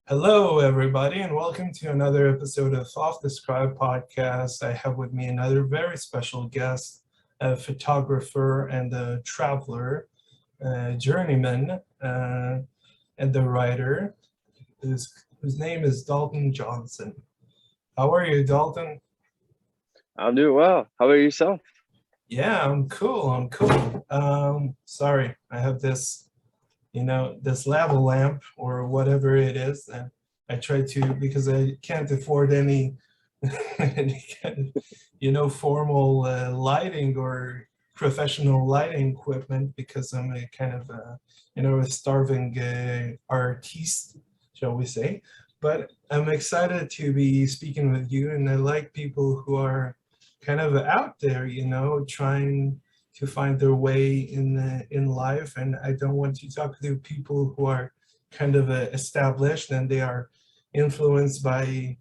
Hello, everybody, and welcome to another episode of Off the Scribe podcast. I have with me another very special guest, a photographer and a traveler, a journeyman, and the writer, whose name is Dalton Johnson. How are you, Dalton? I'm doing well. How about yourself? Yeah, I'm cool. I'm cool. Sorry, I have this lava lamp or whatever it is. And I try to, because I can't afford any kind of, formal lighting or professional lighting equipment because I'm a kind of, a starving artiste, shall we say. But I'm excited to be speaking with you, and I like people who are kind of out there, trying to find their way in life. And I don't want to talk to people who are kind of established and they are influenced by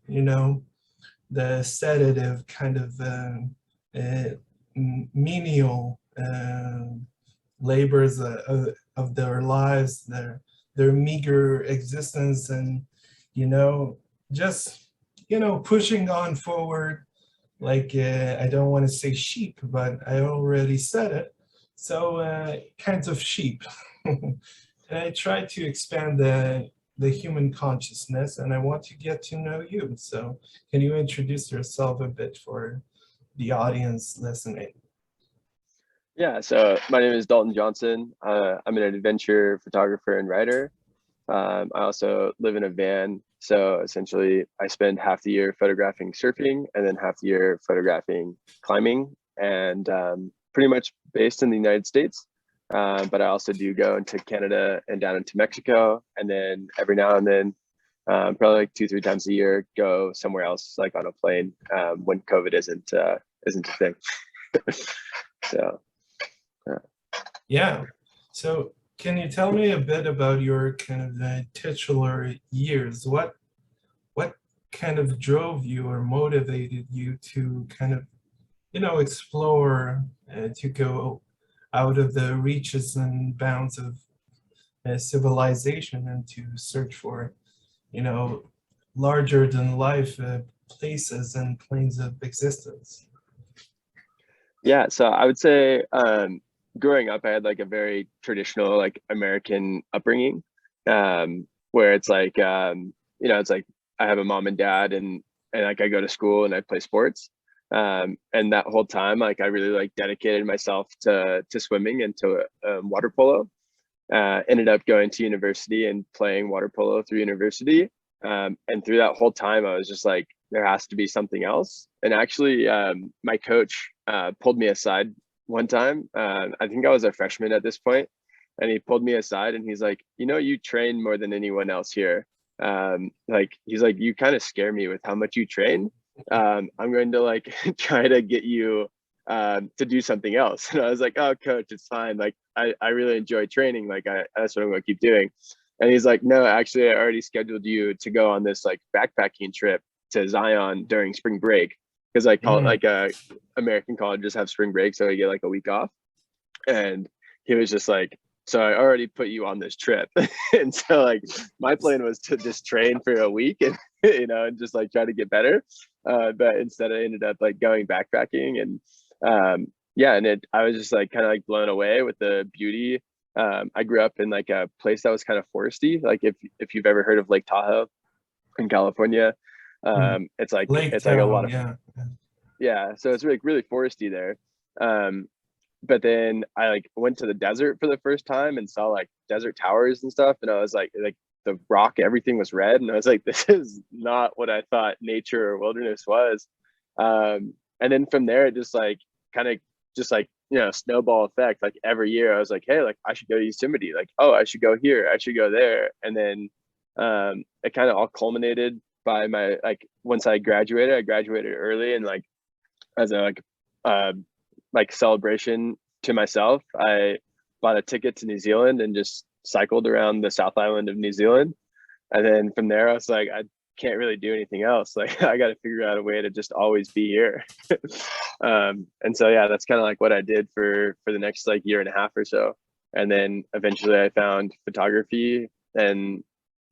the sedative kind of uh, menial labors of their lives, their meager existence, and you know just pushing on forward, like I don't want to say sheep, but I already said it. So kinds of sheep. And I try to expand the human consciousness, and I want to get to know you. So can you introduce yourself a bit for the audience listening? Yeah, so my name is Dalton Johnson. I'm an adventure photographer and writer. I also live in a van. So essentially, I spend half the year photographing surfing and then half the year photographing climbing, and pretty much based in the United States. But I also do go into Canada and down into Mexico. And then every now and then, probably like 2, 3 times a year, go somewhere else, like on a plane, when COVID isn't a thing. So. Yeah. So can you tell me a bit about your kind of titular years? What kind of drove you or motivated you to kind of explore, to go out of the reaches and bounds of civilization and to search for, you know, larger than life places and planes of existence? Yeah, so I would say growing up, I had like a very traditional like American upbringing, where it's like it's like I have a mom and dad, and like I go to school and I play sports, and that whole time like I really like dedicated myself to swimming and to water polo. Ended up going to university and playing water polo through university. And through that whole time, I was just like, there has to be something else. And actually, my coach pulled me aside one time. I think I was a freshman at this point, and he pulled me aside and he's like, you train more than anyone else here. Like he's like, you kind of scare me with how much you train. I'm going to like try to get you to do something else. And I was like, oh, coach, it's fine. Like, I really enjoy training. Like, that's what I'm going to keep doing. And he's like, no, actually, I already scheduled you to go on this like backpacking trip to Zion during spring break. Cause I call it Mm. like American colleges have spring break. So I get like a week off. And he was just like, so I already put you on this trip. And so like my plan was to just train for a week and, and just like try to get better. But instead I ended up like going backpacking and, yeah, and I was just like kind of like blown away with the beauty. I grew up in like a place that was kind of foresty. Like if you've ever heard of Lake Tahoe in California, Mm. it's like Lake it's like a Tahoe, lot of, yeah. yeah. So it's really foresty there. Um, but then I like went to the desert for the first time and saw like desert towers and stuff, and I was like the rock, everything was red, and I was like, this is not what I thought nature or wilderness was. And then from there, it just like kind of just like snowball effect. Like every year, I was like, hey, like I should go to Yosemite. Like, oh, I should go here. I should go there. And then it kind of all culminated by my like once I graduated early, and like as a uh, like celebration to myself, I bought a ticket to New Zealand and just cycled around the South Island of New Zealand. And then from there, I was like, I can't really do anything else. Like, I got to figure out a way to just always be here. And so, yeah, that's kind of like what I did for the next like year and a half or so. And then eventually, I found photography, and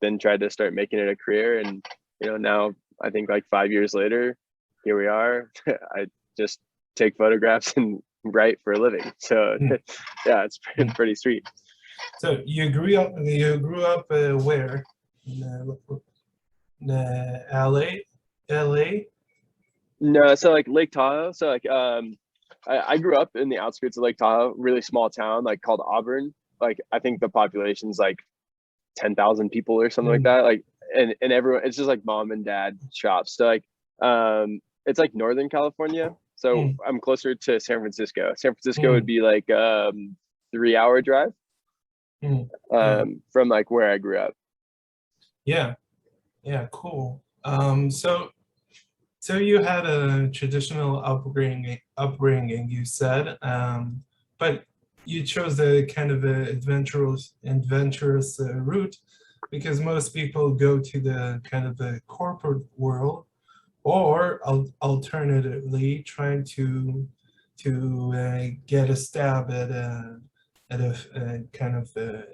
then tried to start making it a career. And, now I think like 5 years later, here we are. I just take photographs and write for a living. So Mm. yeah, it's pretty sweet. So you grew up where? In LA? LA? No, so like Lake Tahoe. So like I grew up in the outskirts of Lake Tahoe, really small town like called Auburn. Like I think the population's like 10,000 people or something like Mm, that. Like and everyone, it's just like mom and dad shops. So like it's like Northern California. So mm, I'm closer to San Francisco. San Francisco would mm, be like 3 hour drive mm. Yeah, from like where I grew up. yeah, yeah, cool. So you had a traditional upbringing, you said, but you chose a kind of a adventurous route because most people go to the kind of the corporate world, or alternatively trying to get a stab at a kind of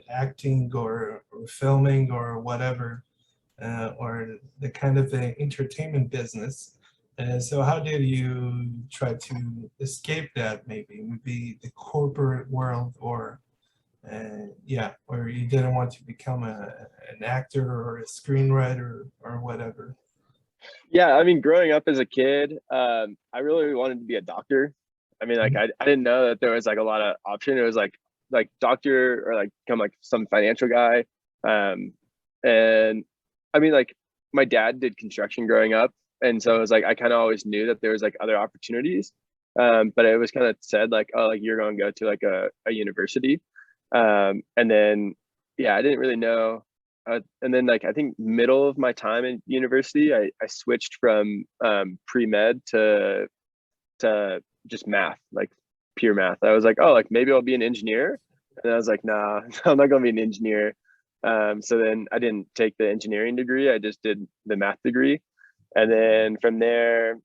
acting or filming or whatever, or the kind of the entertainment business. So how did you try to escape that? Maybe the corporate world, or yeah, or you didn't want to become an actor or a screenwriter or whatever. Yeah, I mean, growing up as a kid, I really wanted to be a doctor. I mean, like Mhm. I didn't know that there was like a lot of option. It was like doctor or like become like some financial guy. And I mean, like my dad did construction growing up, and so it was like I kind of always knew that there was like other opportunities. But it was kind of said like, oh, like you're going to go to like a university. And then yeah, I didn't really know. And then like I think middle of my time in university, I switched from pre-med to just math, like pure math. I was like, oh, like maybe I'll be an engineer. And I was like, nah, I'm not gonna be an engineer. So then I didn't take the engineering degree. I just did the math degree. And then from there,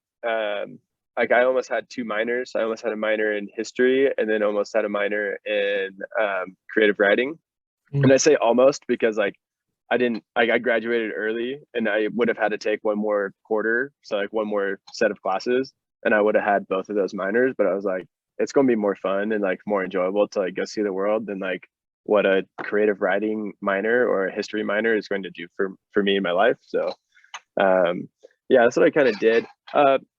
like I almost had two minors. I almost had a minor in history and then almost had a minor in creative writing. And Mm, I say almost because like I didn't like I graduated early and I would have had to take one more quarter, so like one more set of classes, and I would have had both of those minors. But I was like, it's gonna be more fun and like more enjoyable to like go see the world than like what a creative writing minor or a history minor is going to do for me in my life. So yeah, that's what I kind of did.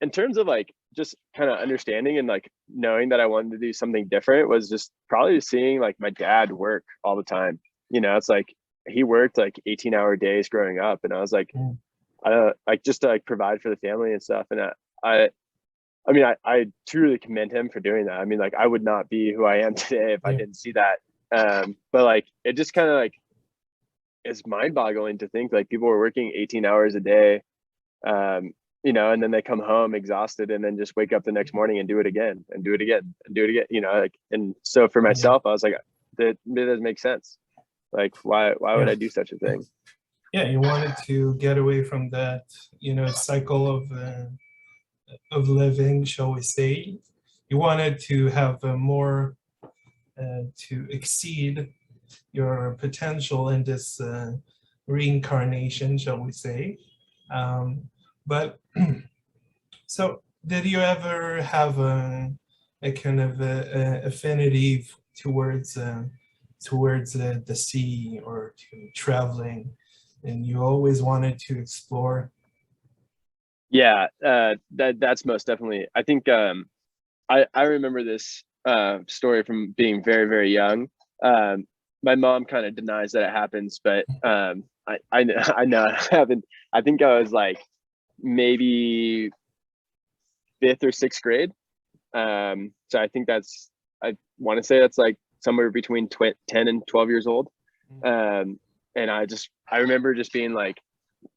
In terms of like just kind of understanding and like knowing that I wanted to do something different was just probably seeing like my dad work all the time. It's like he worked like 18-hour days growing up, and I was like, mm, I don't like just to like provide for the family and stuff. And I I mean, I truly commend him for doing that. I mean, like I would not be who I am today if I yeah, didn't see that. But like it just kind of like is mind-boggling to think like people were working 18 hours a day, um, and then they come home exhausted and then just wake up the next morning and do it again and do it again and do it again. Like, and so for yeah, myself, I was like, that doesn't make sense. Like, why would yeah. I do such a thing? Yeah, you wanted to get away from that, cycle of living, shall we say. You wanted to have a more to exceed your potential in this reincarnation, shall we say. But so, did you ever have a kind of affinity towards the sea or to traveling, and you always wanted to explore? Yeah, that's most definitely. I think I remember this story from being very very young. Um, my mom kind of denies that it happens, but I know it happened. I think I was like maybe fifth or sixth grade. So I think I want to say that's like somewhere between 10 and 12 years old. Um, and I remember just being like,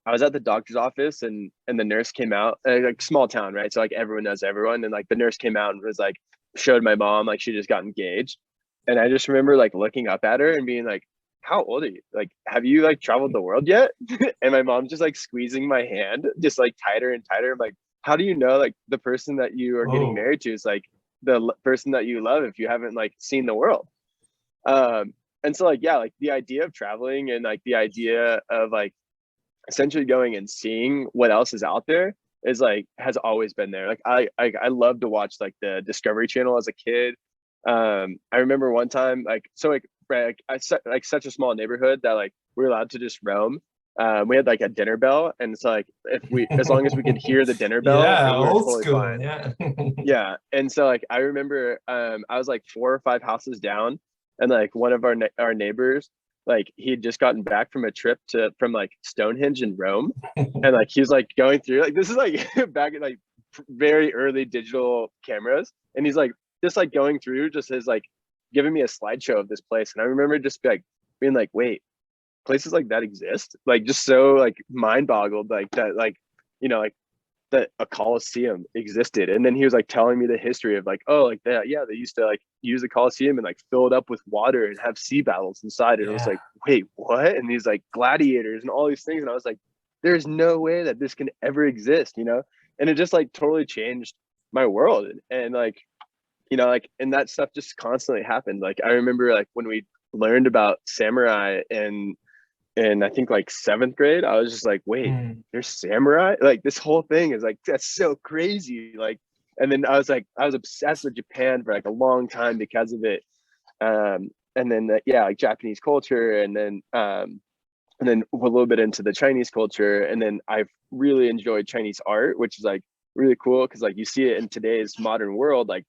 I was at the doctor's office and the nurse came out, like small town, right? So like everyone knows everyone. And like the nurse came out and was like, showed my mom, like she just got engaged. And I just remember like looking up at her and being like, how old are you? Like, have you like traveled the world yet? And my mom's just like squeezing my hand, just like tighter and tighter. I'm like, how do you know like the person that you are getting Oh, married to is like the person that you love if you haven't like seen the world? and so like, yeah, like the idea of traveling and like the idea of like essentially going and seeing what else is out there is like has always been there. Like I love to watch like the Discovery Channel as a kid. I remember one time like so like right, like like such a small neighborhood that like we were allowed to just roam. We had like a dinner bell, and it's like if we as long as we could hear the dinner bell, Yeah, we were old totally school. fine. Yeah. Yeah, and so like I remember I was like 4 or 5 houses down, and like one of our neighbors, like he had just gotten back from a trip to from like Stonehenge in Rome, and like he's like going through like this is like back at like very early digital cameras, and he's like just like going through just his like giving me a slideshow of this place, and I remember just like being like, wait, places like that exist? Like just so like mind boggled like that like like that a Coliseum existed. And then he was like telling me the history of like, oh, like that, yeah, they used to like use the Coliseum and like fill it up with water and have sea battles inside. And it was Yeah. like, wait, what? And these like gladiators and all these things. And I was like, there's no way that this can ever exist. And it just like totally changed my world. And like, like, and that stuff just constantly happened. Like I remember like when we learned about samurai and I think like 7th grade, I was just like, wait, Mm. there's samurai? Like this whole thing is like, that's so crazy. Like, and then I was like, I was obsessed with Japan for like a long time because of it. And then, yeah, like Japanese culture and then a little bit into the Chinese culture. And then I've really enjoyed Chinese art, which is like really cool because like you see it in today's modern world, like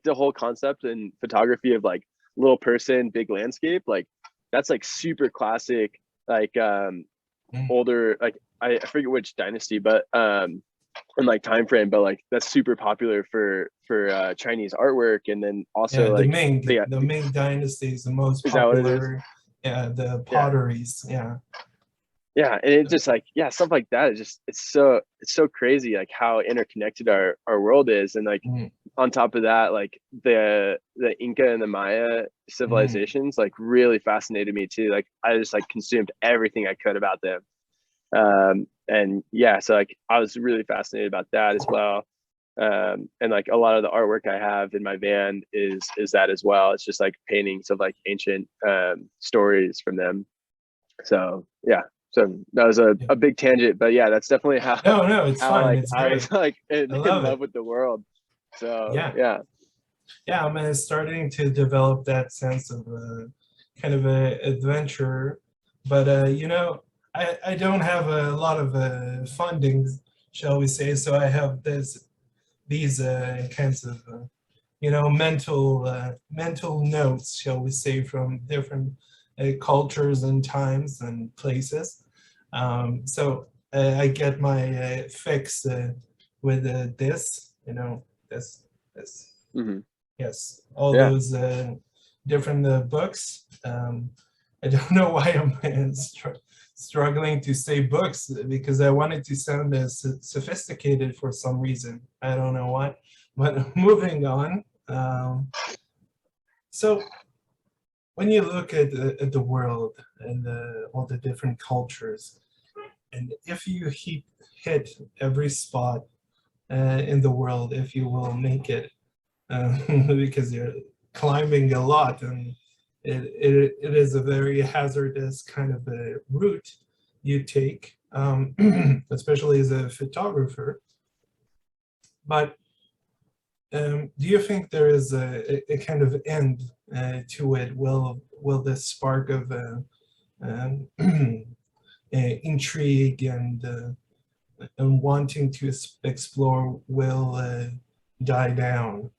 the whole concept in photography of like little person, big landscape, like that's like super classic, like Mm. older, like I forget which dynasty, but and like time frame, but like that's super popular for Chinese artwork. And then Yeah, also like yeah, The Ming Dynasty is the most is that what it is? popular. Yeah, the Yeah. potteries. Yeah. Yeah, and it just like yeah, stuff like that is just it's so crazy like how interconnected our world is. And like Mm. on top of that, like the Inca and the Maya Mm. civilizations like really fascinated me too. Like I just like consumed everything I could about them. And yeah, so like I was really fascinated about that as well. And like a lot of the artwork I have in my van is that as well. It's just like paintings of like ancient stories from them. So yeah, so that was Yeah. a big tangent, but yeah, that's definitely how No, no, it's how fine. like It's I was great. like I in love love it. with the world. So Yeah. yeah. Yeah, I'm starting to develop that sense of kind of a adventure, but I don't have a lot of funding, shall we say? So I have these kinds of mental notes, shall we say, from different cultures and times and places. I get my fix with this, this. Hmm. Yes, all Yeah. those different books. I don't know why I'm struggling to say books because I wanted to sound sophisticated for some reason. I don't know why, but moving on. So when you look at the world and all the different cultures, and if you hit every spot in the world, if you will make it because you're climbing a lot and it is a very hazardous kind of a route you take, especially as a photographer. But do you think there is a kind of end to it? Will this spark of um, intrigue and wanting to explore will die down?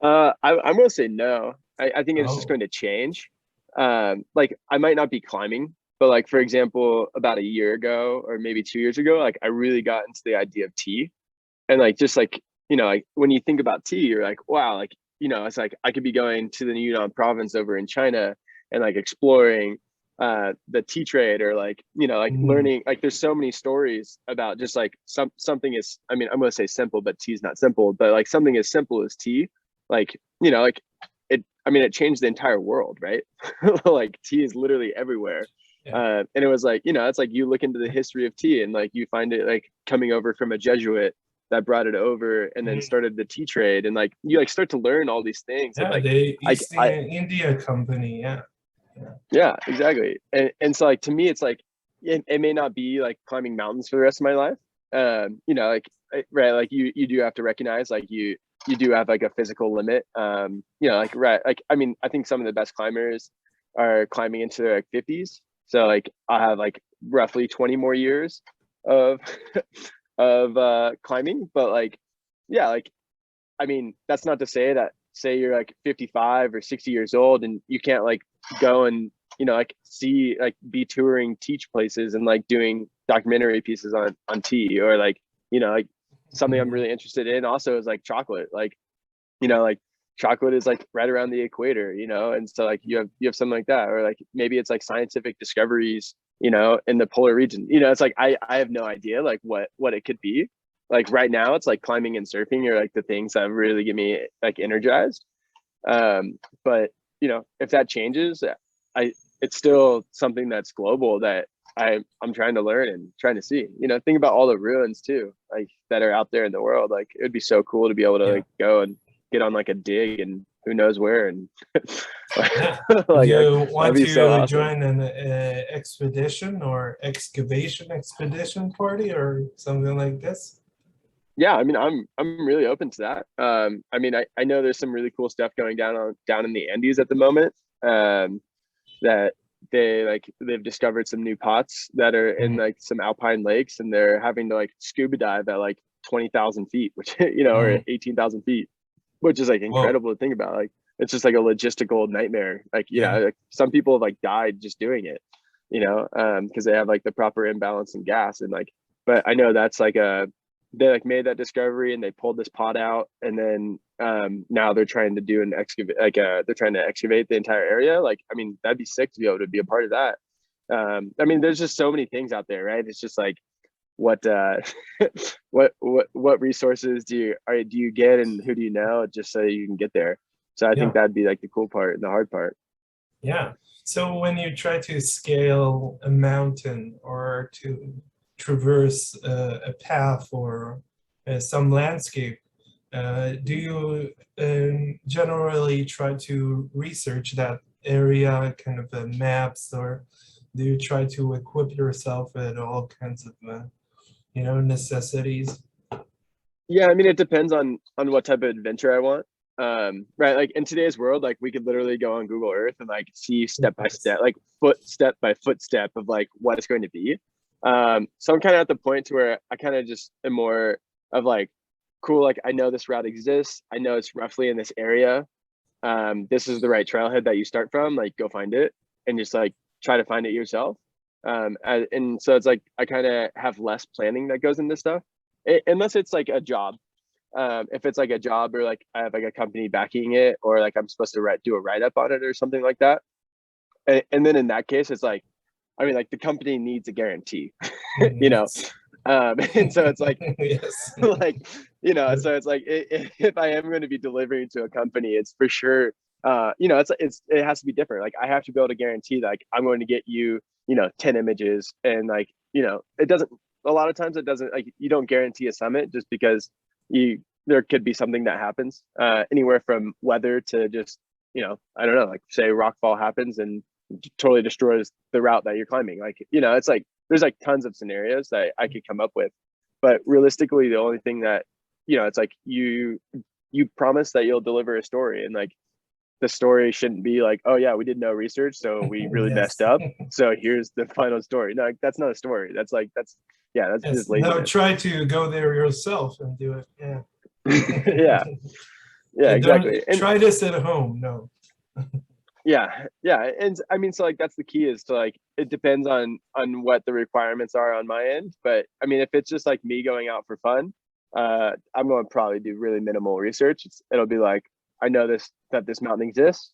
I'm gonna say no. I think it's just Oh. going to change. Like I might not be climbing, but like for example, about a year ago or maybe 2 years ago, like I really got into the idea of tea. And like just like like when you think about tea, you're like, wow, like it's like I could be going to the Yunnan province over in China and like exploring the tea trade, or like like Mm. learning. Like there's so many stories about just like something is, I mean, I'm gonna say simple, but tea's not simple, but like something as simple as tea, like like it, I mean, it changed the entire world, right? Like tea is literally everywhere. Yeah. And it was like it's like you look into the history of tea and like you find it like coming over from a Jesuit that brought it over and then started the tea trade, and like you like start to learn all these things. And Yeah, like the East I India Company. Yeah. yeah, exactly. And so like to me it's like it may not be like climbing mountains for the rest of my life. You know, like right, like you do have to recognize like you do have like a physical limit. You know, like right, like I mean, I think some of the best climbers are climbing into their like 50s. So like I have like roughly 20 more years of of climbing, but like yeah, like I mean, that's not to say that say you're like 55 or 60 years old and you can't like go and you know like see like be touring teach places and like doing documentary pieces on tea, or like you know like something I'm really interested in also is like chocolate. Like you know like chocolate is like right around the equator, you know, and so like you have something like that, or like maybe it's like scientific discoveries, you know, in the polar region. You know, it's like I have no idea like what it could be. Like right now it's like climbing and surfing are like the things that really get me like energized. But you know, if that changes, I it's still something that's global that I'm trying to learn and trying to see. You know, think about all the ruins too, like that are out there in the world. Like it would be so cool to be able to Yeah. like go and get on like a dig and who knows where, and Yeah. like You that'd want be so to awesome. join an expedition or excavation expedition party or something like this? Yeah, I mean, I'm really open to that. I mean, I know there's some really cool stuff going down in the Andes at the moment. That they've discovered some new pots that are in Mm, like some alpine lakes, and they're having to like scuba dive at like 20,000 feet, which you know, or mm. 18,000 feet, which is like Well, incredible to think about. Like it's just like a logistical nightmare. Like you yeah. know, like some people have like died just doing it, you know, because they have like the proper imbalance in gas, and like, but I know that's like a they like made that discovery and they pulled this pot out, and then now they're trying to do an excavate like they're trying to excavate the entire area. Like I mean that'd be sick to be able to be a part of that. I mean there's just so many things out there, right? It's just like what what resources do you get, and who do you know, just so you can get there. So I think Yeah. that'd be like the cool part and the hard part. Yeah. So when you try to scale a mountain or to traverse a path or some landscape, do you generally try to research that area, kind of maps, or do you try to equip yourself with all kinds of, necessities? Yeah, I mean it depends on what type of adventure I want. Right, like in today's world, like we could literally go on Google Earth and like see step by Yes. step, like step by footstep of like what it's going to be. So I'm kind of at the point to where I kind of just am more of like, cool, like I know this route exists, I know it's roughly in this area. This is the right trailhead that you start from, like go find it and just like try to find it yourself. And so it's like I kind of have less planning that goes into stuff, unless it's like a job. If it's like a job, or like I have like a company backing it, or like I'm supposed to do a write-up on it or something like that. And then in that case it's like, I mean like the company needs a guarantee. You know, Yes. and so it's like Yes. like you know, so it's like if I am going to be delivering to a company, it's for sure you know it has to be different. Like I have to be able to guarantee that like I'm going to get you, you know, 10 images, and like you know it doesn't, a lot of times it doesn't, like you don't guarantee a summit just because you there could be something that happens, anywhere from weather to just, you know, I don't know, like say rockfall happens and totally destroys the route that you're climbing. Like you know it's like there's like tons of scenarios that I could come up with, but realistically the only thing that, you know, it's like you promise that you'll deliver a story, and like the story shouldn't be like, oh yeah, we did no research so we really messed Yes. up, so here's the final story. No, like, that's not a story. That's like yeah, that's Yes. just Now laziness. try to go there yourself and do it. Yeah. Yeah, yeah, Don't exactly. And try this at home. No. yeah, and I mean so like that's the key, is to like it depends on what the requirements are on my end. But I mean if it's just like me going out for fun, I'm going to probably do really minimal research. It'll be like, I know this mountain exists,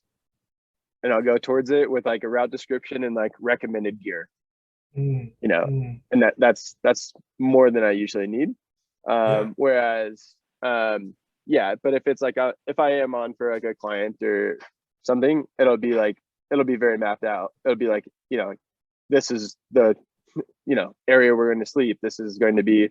and I'll go towards it with like a route description and like recommended gear, Mm, you know, mm, and that's more than I usually need. yeah. Whereas yeah, but if it's like if I am on for like a client or something, it'll be very mapped out. It'll be like, you know, this is the, you know, area we're going to sleep. This is going to be,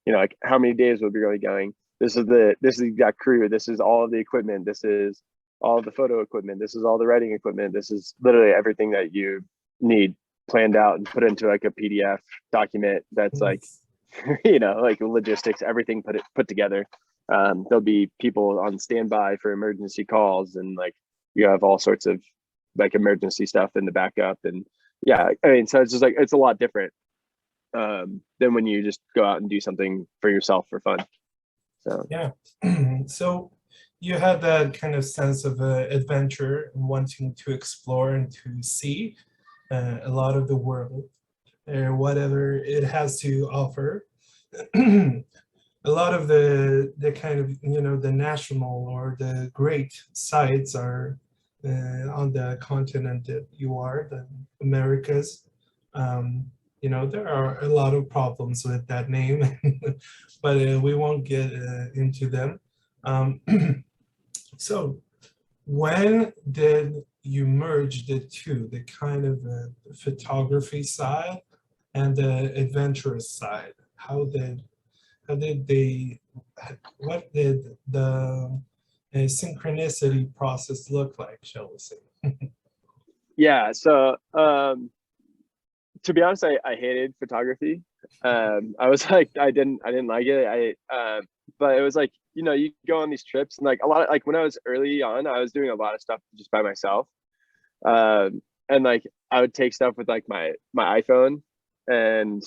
you know, like how many days we'll be really going. This is the exact crew. This is all of the equipment. This is all of the photo equipment. This is all the writing equipment. This is literally everything that you need planned out and put into like a PDF document that's like, you know, like logistics, everything put together. There'll be people on standby for emergency calls, and like you have all sorts of like emergency stuff in the backup. And yeah, I mean, so it's just like, it's a lot different than when you just go out and do something for yourself for fun. So Yeah. So you had that kind of sense of adventure and wanting to explore and to see a lot of the world, or whatever it has to offer. A lot of the kind of, you know, the national or the great sites are on the continent that you are, the Americas. You know, there are a lot of problems with that name, but we won't get into them. Um, so when did you merge the two, the kind of photography side and the adventurous side? How did they, what did the synchronicity process look like, shall we say? yeah, so to be honest, I hated photography. I was like, I didn't like it. But it was like, you know, you go on these trips, and like a lot of, like when I was early on, I was doing a lot of stuff just by myself. And like I would take stuff with like my iPhone, and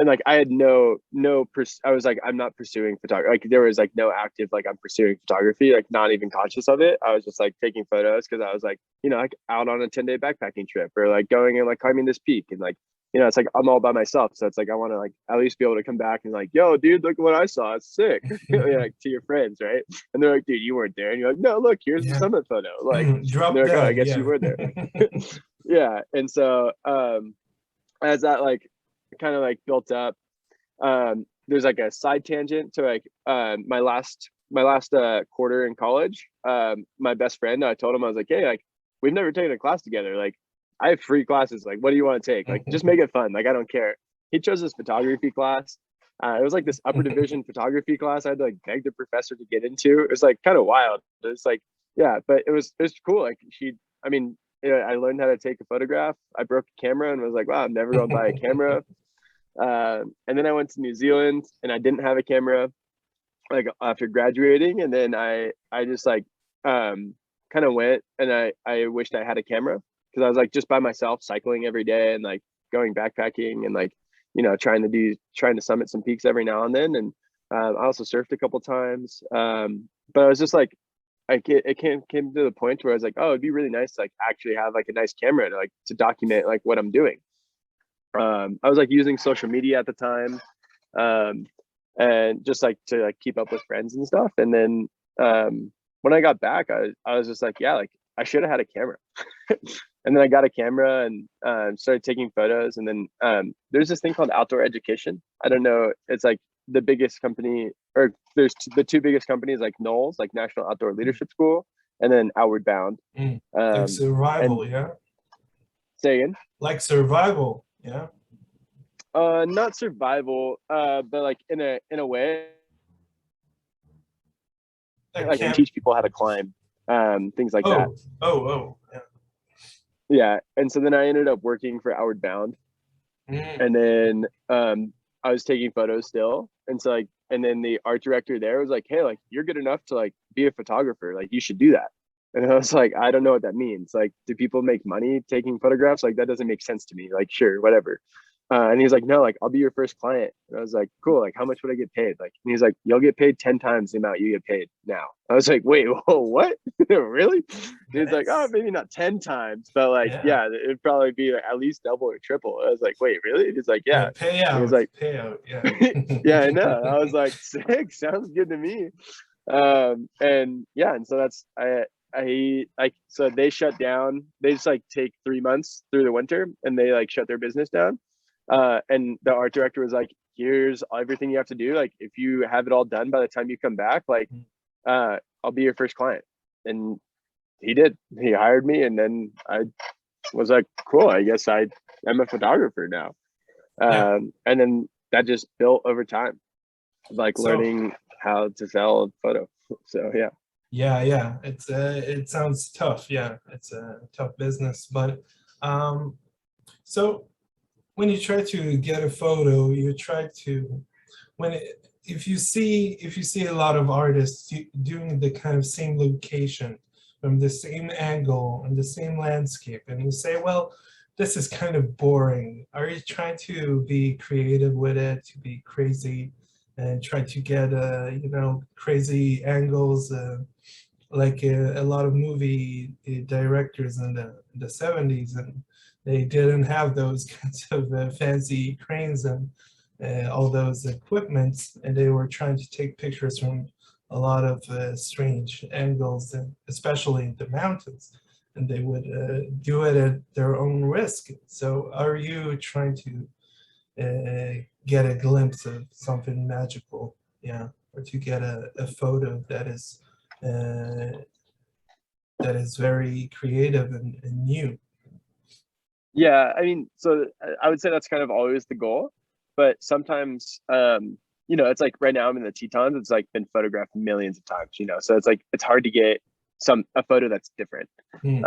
like I had I was like, I'm not pursuing photography. Like there was like no active, like I'm pursuing photography, like not even conscious of it. I was just like taking photos because I was like, you know, like out on a 10-day backpacking trip, or like going and like climbing this peak, and like, you know, it's like I'm all by myself. So it's like I want to like at least be able to come back and like, yo, dude, look what I saw. It's sick. Like to your friends, right? And they're like, dude, you weren't there. And you're like, no, look, here's the Yeah. summit photo. Like, and Drop they're like, oh, I down, guess you yeah. were there. Yeah. And so as that like kind of like built up, there's like a side tangent to like my last quarter in college. My best friend, I told him, I was like, hey, like we've never taken a class together. Like I have free classes. Like, what do you want to take? Like, just make it fun. Like, I don't care. He chose this photography class. It was like this upper division photography class. I had to like beg the professor to get into. It was like kind of wild. It's like, yeah, but it was cool. Like I mean, I learned how to take a photograph. I broke a camera and was like, wow, I'm never going to buy a camera. And then I went to New Zealand, and I didn't have a camera like after graduating. And then I just like kind of went, and I wished I had a camera, because I was like just by myself cycling every day, and like going backpacking, and like, you know, trying to summit some peaks every now and then. And I also surfed a couple times. But I was just like, it came to the point where I was like, oh, it'd be really nice to like actually have like a nice camera to like to document like what I'm doing. I was like using social media at the time, and just like to like keep up with friends and stuff. And then when I got back, I was just like, yeah, like I should have had a camera. And then I got a camera and started taking photos. And then there's this thing called Outdoor Education. I don't know. It's like the biggest company, or there's the two biggest companies, like Knowles, like National Outdoor Leadership School, and then Outward Bound. Like survival, And yeah. say again. Like survival, yeah. Not survival, but like in a way, Like like and camp. teach people how to climb, things like that. Oh, yeah. Yeah. And so then I ended up working for Outward Bound, and then I was taking photos still. And so like, and then the art director there was like, hey, like you're good enough to like be a photographer, like you should do that. And I was like, I don't know what that means. Like, do people make money taking photographs? Like, that doesn't make sense to me. Like, sure, whatever. And he's like, no, like I'll be your first client. And I was like, cool. Like, how much would I get paid? Like, and he's like, you'll get paid 10 times the amount you get paid now. I was like, wait, whoa, what? Really? And he's like, oh, maybe not 10 times, but like, yeah, it'd probably be like at least double or triple. I was like, wait, really? He's like, yeah. And he was like, Payout, yeah. yeah, I know. I was like, sick. Sounds good to me. And yeah, and so that's I like, so they shut down. They just like take 3 months through the winter, and they like shut their business down. And the art director was like, here's everything you have to do. Like, if you have it all done by the time you come back, like, I'll be your first client. And he did. He hired me, and then I was like, cool, I guess I'm a photographer now. And then that just built over time, like So learning how to sell a photo. So yeah. yeah, it sounds tough. Yeah, it's a tough business, but so when you try to get a photo, you try to if you see a lot of artists doing the kind of same location from the same angle and the same landscape, and you say, well, this is kind of boring. Are you trying to be creative with it, to be crazy and try to get crazy angles, like a lot of movie directors in the 70s, and they didn't have those kinds of fancy cranes and all those equipments, and they were trying to take pictures from a lot of strange angles, and especially in the mountains, and they would do it at their own risk. So are you trying to get a glimpse of something magical, yeah, or to get a photo uh, that is very creative and new? Yeah, I mean, so I would say that's kind of always the goal, but sometimes, it's like right now I'm in the Tetons. It's like been photographed millions of times, so it's like it's hard to get a photo that's different. Hmm.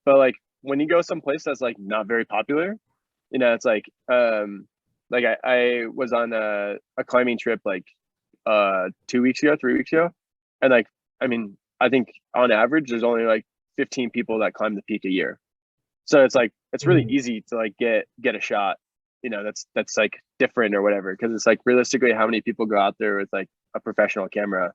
But like when you go someplace that's like not very popular, it's like I was on a climbing trip like 2 weeks ago, 3 weeks ago, and like I mean, I think on average there's only like 15 people that climb the peak a year. So it's like it's really Hmm. easy to like get a shot, that's like different or whatever. Cause it's like realistically how many people go out there with like a professional camera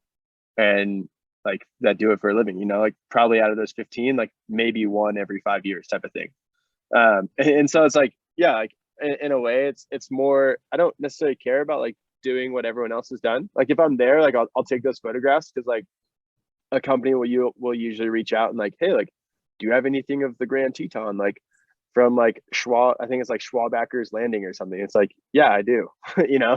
and like that do it for a living, like probably out of those 15, like maybe one every 5 years type of thing. And so it's like, yeah, like in a way it's more, I don't necessarily care about like doing what everyone else has done. Like if I'm there, like I'll take those photographs because like a company will usually reach out and like, hey, like, do you have anything of the Grand Teton? Like from like Schwab, I think it's like Schwabacker's Landing or something. It's like, yeah, I do,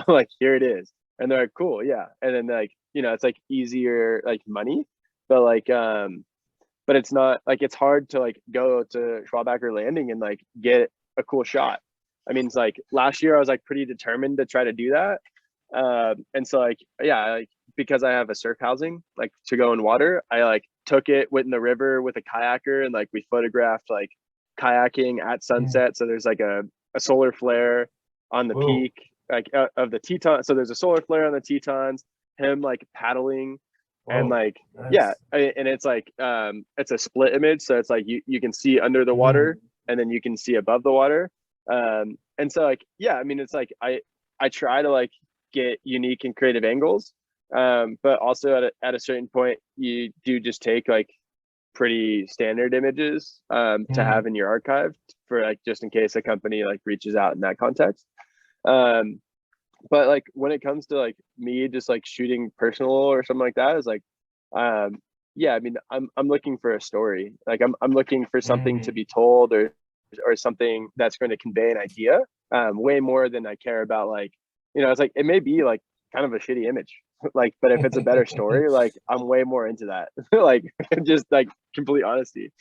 like here it is. And they're like, cool, yeah. And then like, it's like easier like money, but like but it's not like it's hard to like go to Schwabacker Landing and like get a cool shot. I mean, it's like last year I was like pretty determined to try to do that. And so like, yeah, like because I have a surf housing like to go in water, I like took it, went in the river with a kayaker and like we photographed like kayaking at Hmm. sunset. So there's like a solar flare on the Whoa. peak like of the Teton. So there's a solar flare on the Tetons, him like paddling and Whoa. like, yeah. Nice. And it's like, it's a split image. So it's like you can see under the Hmm. water and then you can see above the water. And so like, yeah, I mean, it's like, I try to like get unique and creative angles. But also at a certain point, you do just take like pretty standard images to Hmm. have in your archive for like just in case a company like reaches out in that context. Um, but like when it comes to like me just like shooting personal or something like that is like, um, yeah, I mean, I'm looking for a story. Like I'm looking for something to Hmm. be told or something that's going to convey an idea way more than I care about like, it's like it may be like kind of a shitty image like, but if it's a better story, like I'm way more into that. Like just like complete honesty.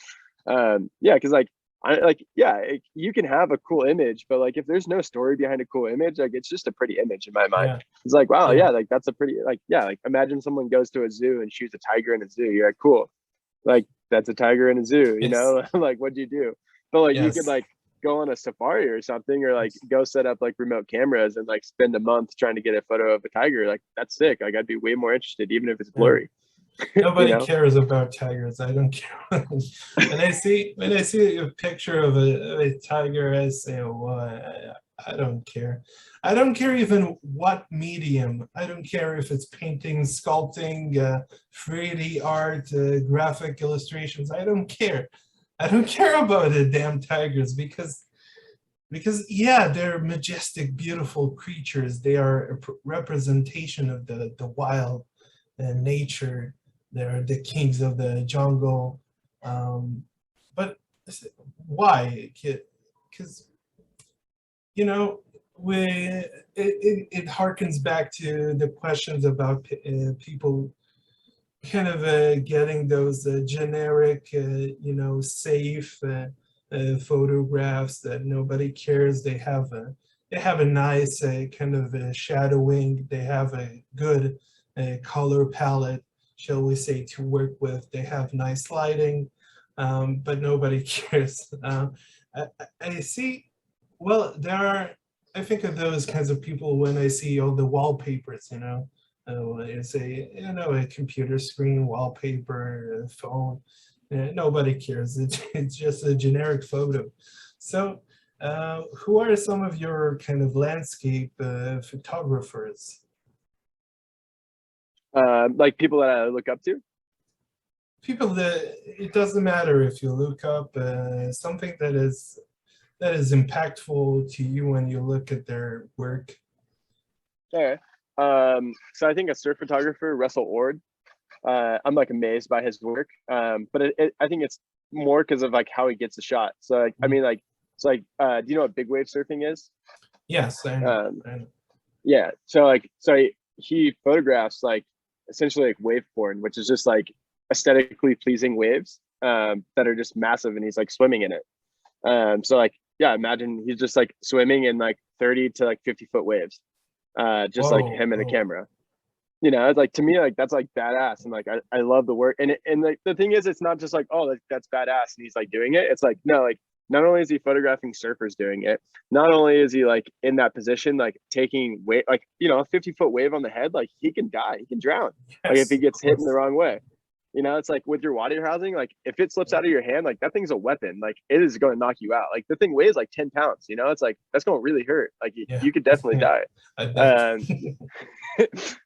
Yeah, because like I like, yeah, you can have a cool image, but like if there's no story behind a cool image, like it's just a pretty image in my mind. Yeah. It's like, wow, Yeah. yeah, like that's a pretty like, yeah, like imagine someone goes to a zoo and shoots a tiger in a zoo. You're like, cool, like that's a tiger in a zoo, Yes. like what'd you do? But like you could Yes. like go on a safari or something, or like go set up like remote cameras and like spend a month trying to get a photo of a tiger. Like that's sick. Like I'd be way more interested, even if it's Yeah. blurry, you Nobody know? cares about tigers. I don't care. When I see a picture of a tiger, I say, "Oh, I don't care. I don't care even what medium. I don't care if it's painting, sculpting, 3D art, graphic illustrations. I don't care. I don't care about the damn tigers because yeah, they're majestic, beautiful creatures. They are a representation of the wild and nature. They're the kings of the jungle. But why? Because you know, it harkens back to the questions about people kind of getting those generic, safe photographs that nobody cares. They have they have a nice kind of shadowing. They have a good color palette, shall we say, to work with. They have nice lighting, but nobody cares. I see, well, there are, I think of those kinds of people when I see all the wallpapers, it's a, a computer screen wallpaper, a phone. Nobody cares. It's just a generic photo. So who are some of your kind of landscape photographers? Like people that I look up to. People that it doesn't matter if you look up something that is impactful to you when you look at their work. Okay. So I think a surf photographer, Russell Ord, I'm like amazed by his work. But I think it's more because of like how he gets a shot. So like, I mean, like, it's like, do you know what big wave surfing is? Yes, I know. I know. Yeah. So like, he photographs like essentially like wave porn, which is just like aesthetically pleasing waves that are just massive, and he's like swimming in it. So like, yeah, imagine he's just like swimming in like 30 to like 50-foot waves, just like Whoa, him and a whoa. camera. It's like, to me, like that's like badass, and like I love the work. And like the thing is, it's not just like, oh, like, that's badass and he's like doing it. It's like, no, like not only is he photographing surfers doing it, not only is he like in that position, like taking weight, like, a 50-foot wave on the head, like he can die, he can drown, like if Yes, he of gets hit in the course. wrong way. It's like with your water housing, like if it slips out of your hand, like that thing's a weapon, like it is going to knock you out. Like the thing weighs like 10 pounds, it's like that's going to really hurt. Like Yeah, you could definitely yeah, die. I bet. um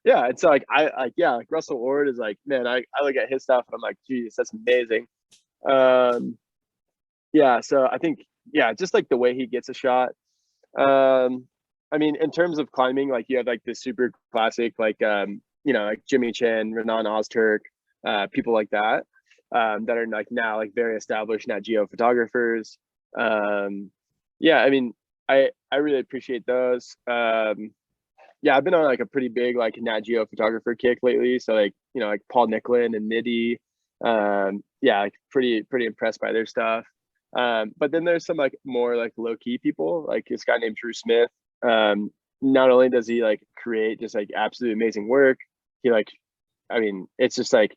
yeah, and so like like Russell Ord is like, man, I look at his stuff and I'm like, geez, that's amazing. um yeah, so I think, yeah, just like the way he gets a shot. I mean, in terms of climbing, like you have like the super classic, like like Jimmy Chin, Renan Ozturk, people like that, that are like now like very established Nat Geo photographers. Yeah, I mean, I really appreciate those. Yeah, I've been on like a pretty big like Nat Geo photographer kick lately. So like, like Paul Nicklin and Niddy. Yeah, like pretty impressed by their stuff. But then there's some like more like low key people, like this guy named Drew Smith. Um, Not only does he like create just like absolutely amazing work, he like, I mean, it's just like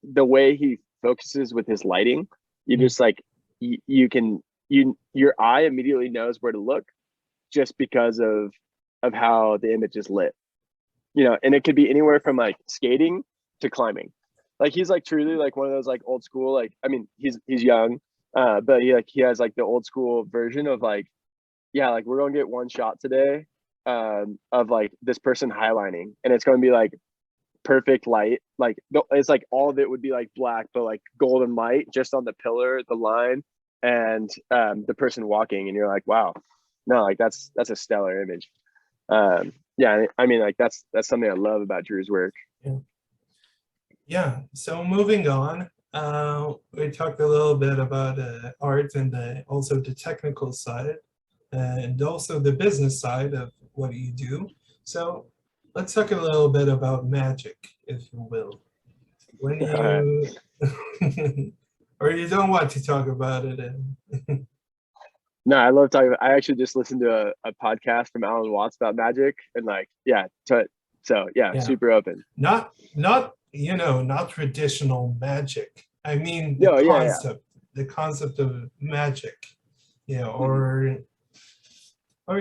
the way he focuses with his lighting, you just like you can your eye immediately knows where to look just because of how the image is lit. And it could be anywhere from like skating to climbing. Like he's like truly like one of those like old school, like, I mean, he's young, but he has like the old school version of like, yeah, like we're gonna get one shot today, of like this person highlining, and it's gonna be like perfect light, like it's like all of it would be like black, but like golden light just on the pillar, the line, and the person walking, and you're like, wow, no, like that's a stellar image. Yeah, I mean, like that's something I love about Drew's work. Yeah. Yeah, so moving on, we talked a little bit about art and also the technical side and also the business side of what you do. So let's talk a little bit about magic, if you will. When you, or you don't want to talk about it. No, I love talking. I actually just listened to a podcast from Alan Watts about magic, and like, yeah, so yeah, Yeah, super open. not, not traditional magic. I mean, No, yeah, the concept of magic, yeah. or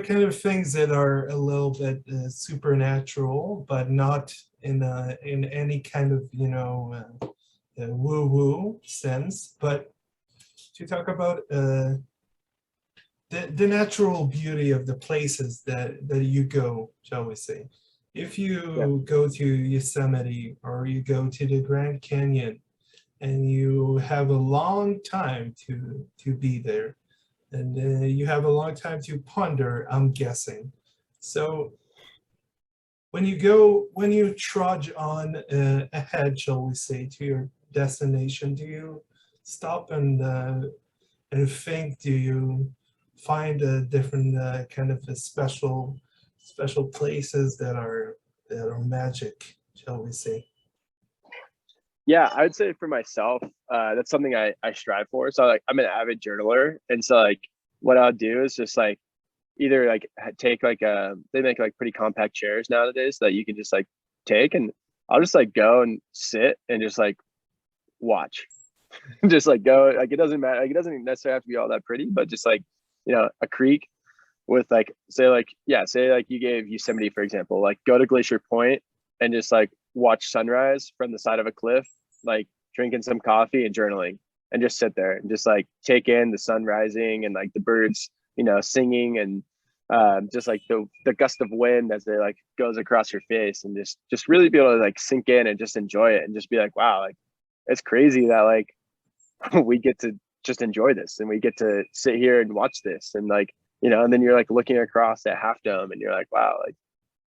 kind of things that are a little bit supernatural, but not in any kind of woo woo sense. But to talk about the natural beauty of the places that you go, shall we say. If Yeah. you go to Yosemite or you go to the Grand Canyon and you have a long time to be there, and you have a long time to ponder, I'm guessing. So when you trudge on ahead, shall we say, to your destination, do you stop and think? Do you find a different kind of a special places that are magic, shall we say? Yeah, I would say for myself, that's something I strive for. So like I'm an avid journaler, and so like what I'll do is just like either like take like they make like pretty compact chairs nowadays that you can just like take, and I'll just like go and sit and just like watch. Just like go, like it doesn't matter, like it doesn't necessarily have to be all that pretty, but just like, a creek with like, say like, yeah, say like you gave Yosemite, for example, like go to Glacier Point and just like watch sunrise from the side of a cliff, like drinking some coffee and journaling, and just sit there and just like take in the sun rising and like the birds, singing, and just like the gust of wind as it like goes across your face, and just really be able to like sink in and just enjoy it, and just be like, wow, like it's crazy that like we get to just enjoy this, and we get to sit here and watch this, and like, and then you're like looking across at Half Dome and you're like, wow, like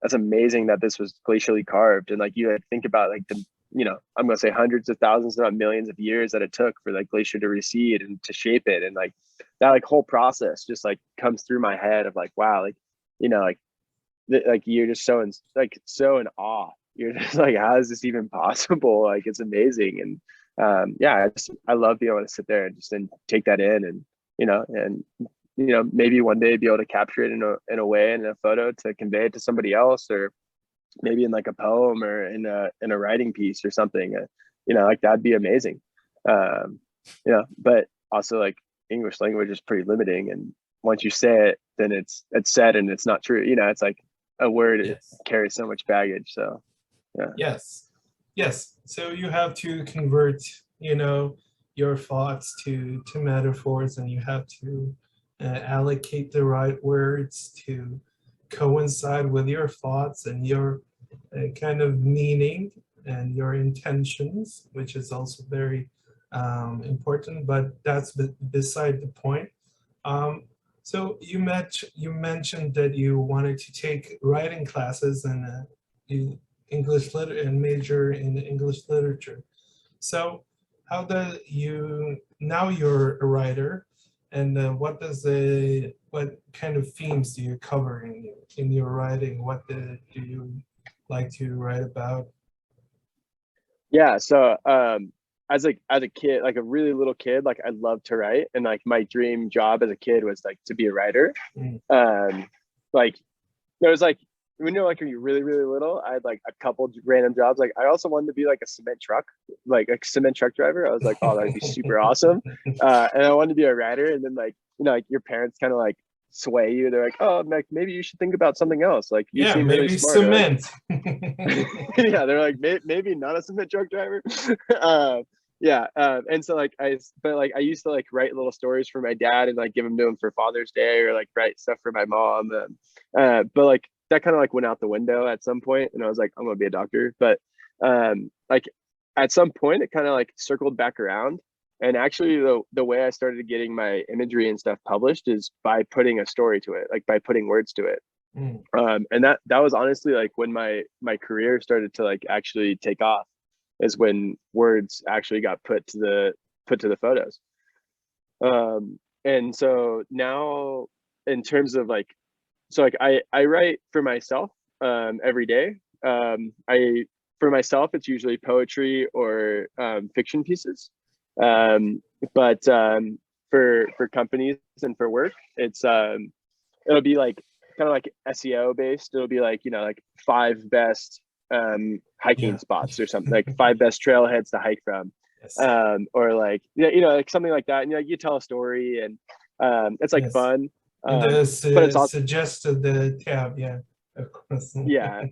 that's amazing that this was glacially carved. And like you like think about like the, I'm gonna say hundreds of thousands, not millions of years that it took for like glacier to recede and to shape it, and like that like whole process just like comes through my head of like, wow, like like like you're just so in awe. You're just like, how is this even possible? Like it's amazing. And yeah, I love being able to sit there and just take that in, and maybe one day be able to capture it in a way, in a photo, to convey it to somebody else, or maybe in like a poem or in a writing piece or something. Like that'd be amazing. But also like English language is pretty limiting, and once you say it, then it's said and it's not true. It's like a word Yes. carries so much baggage. So yeah. Yes. So you have to convert, your thoughts to metaphors, and you have to allocate the right words to coincide with your thoughts and your kind of meaning and your intentions, which is also very important, but that's beside the point. So you mentioned that you wanted to take writing classes and English and major in English literature. So how do you, now you're a writer, and what kind of themes do you cover in your writing? What do you like to write about? Yeah. So as a kid, like a really little kid, like I loved to write, and like my dream job as a kid was like to be a writer. Mm. Like there was like, when you're like, are you really, really little? I had like a couple random jobs. Like I also wanted to be like a cement truck driver. I was like, oh, that'd be super awesome. And I wanted to be a writer. And then like, like your parents kind of like sway you. They're like, oh, like maybe you should think about something else. Like you Yeah, seem really maybe smart. cement. Yeah, they're like, maybe not a cement truck driver. Yeah. And so like I used to like write little stories for my dad and like give them to him for Father's Day, or like write stuff for my mom. But like that kind of like went out the window at some point, and I was like, I'm gonna be a doctor. But like at some point it kind of like circled back around. And actually the way I started getting my imagery and stuff published is by putting a story to it, like by putting words to it. Mm. And that was honestly like when my career started to like actually take off, is when words actually got put to the photos. And so now, in terms of like, so like I write for myself every day. For myself, it's usually poetry or fiction pieces. But for companies and for work, it'll be like kind of like SEO based. It'll be like, like 5 best hiking Yeah. spots or something, like 5 best trailheads to hike from. Yes. Or like, like something like that. And like you tell a story, and it's like Yes. fun. And But it's also, suggested the tab, yeah, of course. yeah,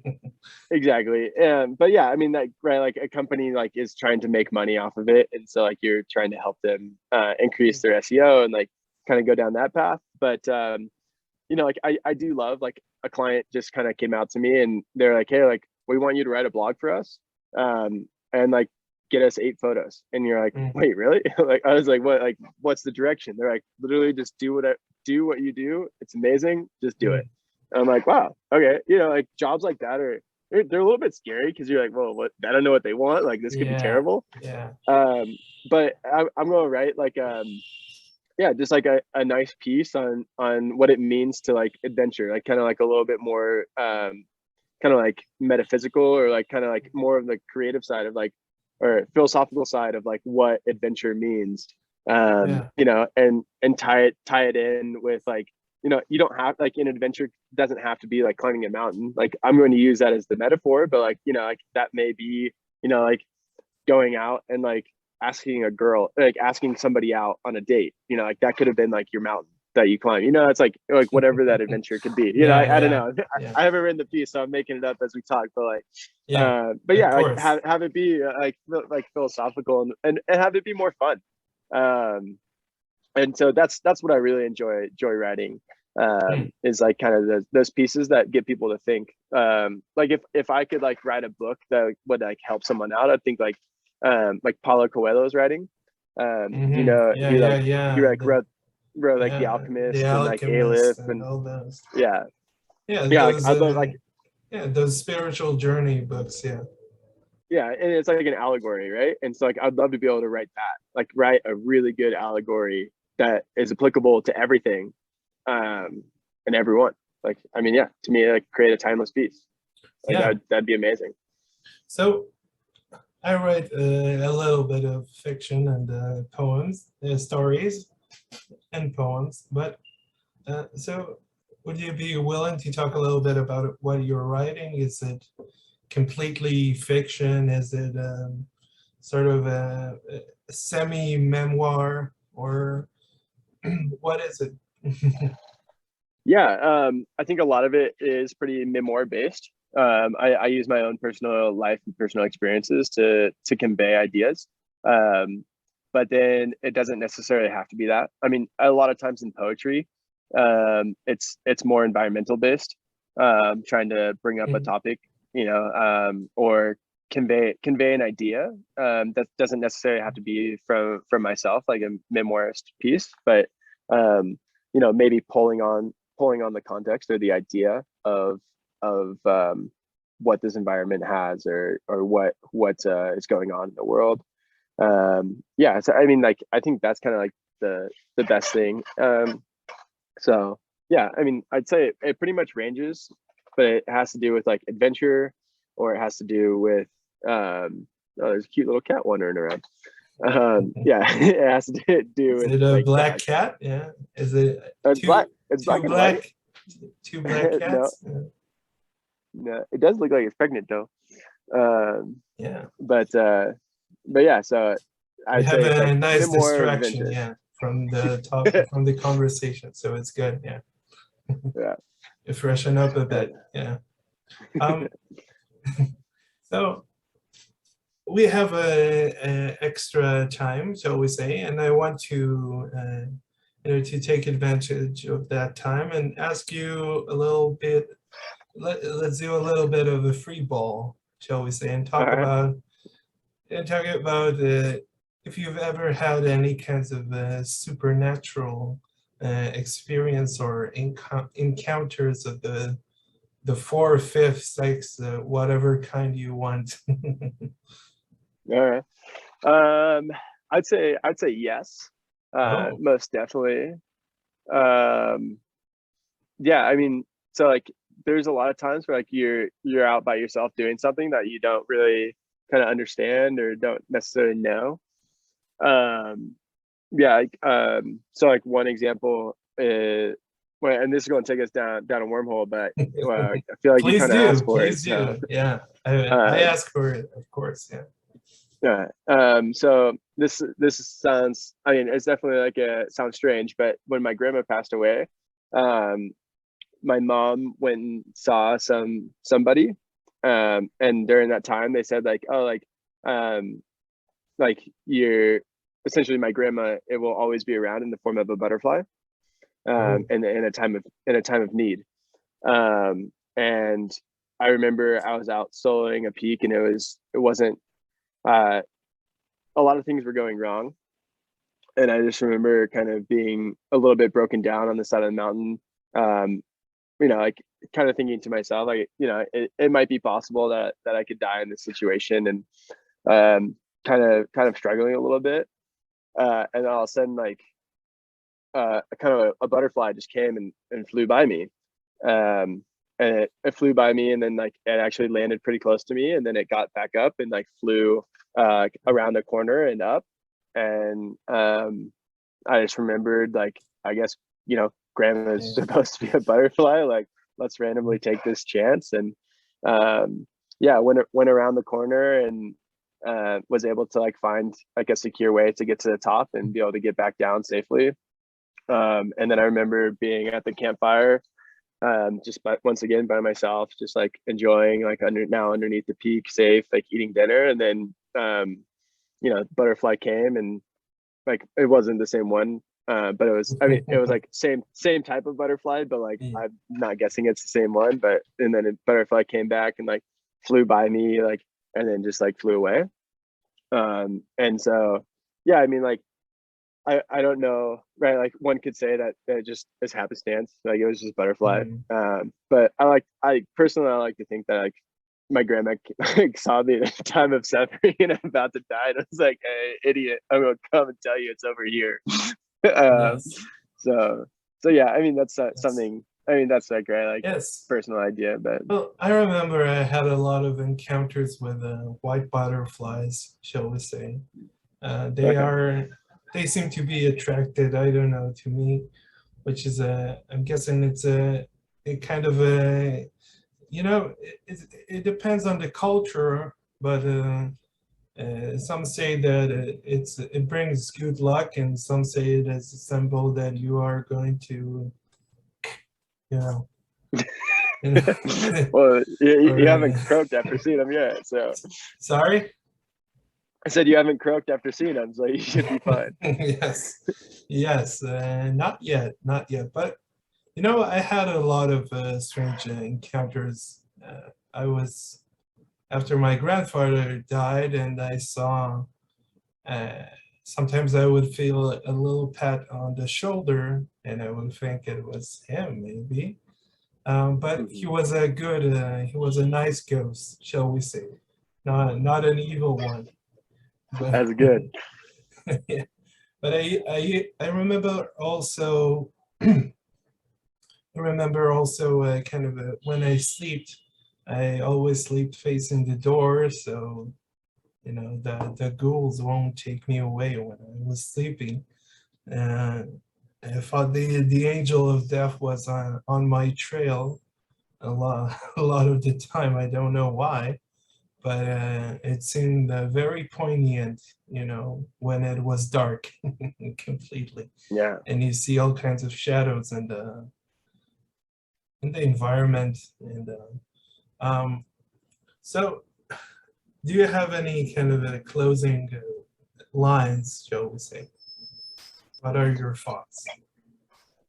exactly. But yeah, I mean, like, right, like a company like is trying to make money off of it, and so like you're trying to help them increase their SEO and like kind of go down that path. But like I do love, like, a client just kind of came out to me and they're like, hey, like we want you to write a blog for us, and like get us 8 photos. And you're like, wait, really? Like I was like, what? Like what's the direction? They're like, literally just do what you do. It's amazing. Just do it. And I'm like, wow, okay. Like jobs like that they're a little bit scary, because you're like, well, what? I don't know what they want. Like this could be terrible. Yeah. But I'm going to write like yeah, just like a nice piece on what it means to like adventure, like kind of like a little bit more kind of like metaphysical, or like kind of like more of the creative side of like, or philosophical side of like what adventure means. And tie it in with like you don't have like an adventure doesn't have to be like climbing a mountain. Like I'm going to use that as the metaphor, but like, like that may be, like going out and like asking a girl, like asking somebody out on a date, like that could have been like your mountain that you climb, it's like whatever that adventure could be, I don't know. Yeah. I haven't written the piece, so I'm making it up as we talk, but like, but of yeah, like course. have it be like philosophical and have it be more fun. And so that's what I really enjoy writing, is like kind of those pieces that get people to think. Like if I could like write a book that would like help someone out, I think like Paulo Coelho's writing. Yeah, He yeah, like yeah. wrote like The Yeah, The Alchemist and like Alchemist Aleph and and all those. yeah, Yeah, yeah. Like those I love like yeah, those spiritual journey books, yeah. yeah, and it's like an allegory, right? And so like I'd love to be able to write that, like write a really good allegory that is applicable to everything, and everyone. Like I mean, yeah, to me, like create a timeless piece. Like Yeah. that'd be amazing. So I write a little bit of fiction and poems, stories and poems, but so would you be willing to talk a little bit about what you're writing? Is it completely fiction? Is it sort of a semi-memoir, or what is it? Yeah, I think a lot of it is pretty memoir based. I use my own personal life and personal experiences to convey ideas. But then it doesn't necessarily have to be that. I mean, a lot of times in poetry, it's more environmental based, trying to bring up a Mhm. topic, or convey an idea, that doesn't necessarily have to be from myself, like a memoirist piece, but maybe pulling on the context or the idea of what this environment has, or what is going on in the world. Yeah, so I mean, like I think that's kind of like the best thing. So yeah, I mean, I'd say it pretty much ranges, but it has to do with like adventure, or it has to do with oh, there's a cute little cat wandering around. Yeah, it has to do Is with it a like black cat? Yeah. Is it it's black. It's two black and white. black two black No, cats? no, it does look like it's pregnant though. Um, Yeah. but yeah, so We I'd have say it's a like nice memoir of distraction, adventures. yeah, from the top from the conversation, so it's good, yeah. Yeah. You freshen up a Yeah. bit, yeah. Um, so we have a extra time, shall we say, and I want to to take advantage of that time and ask you a little bit. Let's do a little bit of a free ball, shall we say, and All talk right. about if you've ever had any kinds of supernatural experience or encounters of the four, fifth, sixth, whatever kind you want. All right. Um, I'd say yes. Oh, Most definitely. Um, yeah, I mean, so like there's a lot of times where like you're out by yourself doing something that you don't really kind of understand or don't necessarily know. Um, yeah, so like one example is, well, and this is going to take us down a wormhole, but I feel like you please kind of asked do, for it, please so do. Yeah, I um, ask for it, of course. Yeah. yeah. So this sounds, I mean, it's definitely like sounds strange, but when my grandma passed away, um, my mom went and saw somebody, and during that time they said like, oh, um, like you're essentially my grandma. It will always be around in the form of a butterfly, Oh, in a time of need. And I remember I was out soloing a peak, and it wasn't. Uh, a lot of things were going wrong, and I just remember kind of being a little bit broken down on the side of the mountain. Um, like kind of thinking to myself, like, it might be possible that I could die in this situation, and kind of struggling a little bit. And all of a sudden, like, kind of a butterfly just came and flew by me. And it flew by me, and then like it actually landed pretty close to me, and then it got back up and like flew around the corner and up. And I just remembered, like, I guess, grandma's Yeah. supposed to be a butterfly. Like, let's randomly take this chance. And yeah, went around the corner and was able to like find like a secure way to get to the top and be able to get back down safely. And then I remember being at the campfire, just once again by myself, just like enjoying like underneath the peak, safe, like eating dinner. And then butterfly came, and like it wasn't the same one, but it was, I mean, it was like same type of butterfly, but like Yeah. I'm not guessing it's the same one. But and then a butterfly came back and like flew by me, like, and then just like flew away. And so yeah, I mean, like I don't know, right? Like one could say that it just is happenstance, like it was just butterfly. Mhm. But I personally, I like to think that like my grandma like, saw me at the time of suffering and I'm about to die, and I was like, "Hey, idiot, I'm gonna come and tell you it's over here." um, Yes. so yeah, I mean that's Yes. something. I mean that's like right, like Yes. personal idea, but Well, I remember I had a lot of encounters with white butterflies, shall we say. They okay, are, they seem to be attracted, I don't know, to me, which is I'm guessing it's a kind of a, it depends on the culture, but some say that it brings good luck, and some say it is a symbol that you are going to, you know, you know, well, you or haven't croaked after seeing them yet, so sorry. I said you haven't croaked after seeing them, so you should be fine. Yes, yes, not yet, not yet. But I had a lot of strange encounters. I was After my grandfather died, and I saw. Uh, Sometimes I would feel a little pat on the shoulder, and I would think it was him, maybe. But he Mhm. was a good, he was a nice ghost, shall we say? Not an evil one. But That's good. yeah. But I remember also I remember also kind of when I sleep, I always sleep facing the door, so the ghouls won't take me away when I was sleeping. And I thought the angel of death was on my trail a lot a lot of the time. I don't know why, but it seemed very poignant, when it was dark completely, Yeah. and you see all kinds of shadows in the environment. And so, do you have any kind of closing lines, shall we say? What are your thoughts?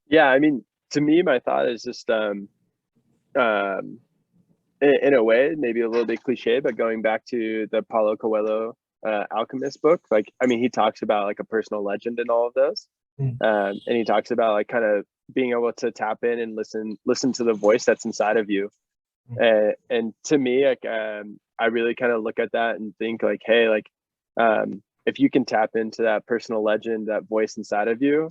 Yeah, I mean, to me, my thought is just um in a way, maybe a little bit cliche, but going back to the Paulo Coelho Alchemist book, like I mean, he talks about like a personal legend and all of those, Mm, and he talks about like kind of being able to tap in and listen to the voice that's inside of you. mm, And to me, like I really kind of look at that and think like, hey, like if you can tap into that personal legend, that voice inside of you,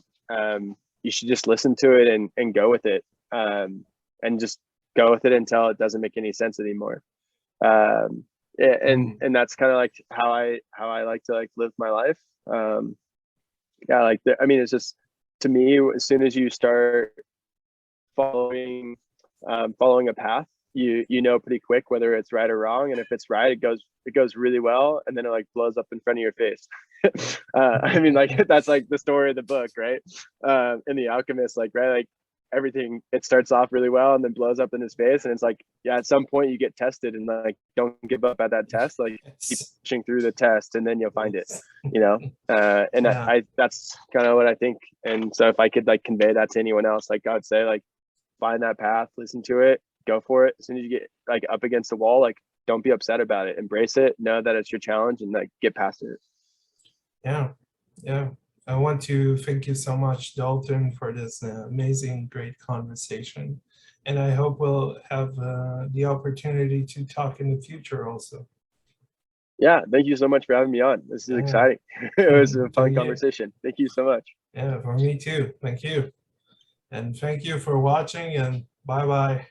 you should just listen to it and go with it, and just go with it until it doesn't make any sense anymore. And mm, that's kind of like how I like to like live my life. Yeah, like I mean, it's just to me, as soon as you start following following a path, you know pretty quick whether it's right or wrong, and if it's right, it goes really well, and then it like blows up in front of your face. I mean, like that's like the story of the book, right? In The Alchemist, like right, like everything, it starts off really well and then blows up in his face, and it's like, yeah, at some point you get tested, and like don't give up at that test, like keep yes, pushing through the test, and then you'll find it, yes, you know. And yeah, I that's kind of what I think. And so if I could like convey that to anyone else, like I would say, like find that path, listen to it, go for it. As soon as you get like up against the wall, like don't be upset about it, embrace it, know that it's your challenge, and like get past it. yeah, yeah. I want to thank you so much, Dalton, for this amazing, great conversation. And I hope we'll have the opportunity to talk in the future also. Yeah, thank you so much for having me on. This is Yeah, exciting. It was a fun thank you. conversation. Thank you so much. Yeah, for me too. Thank you. And thank you for watching, and bye bye.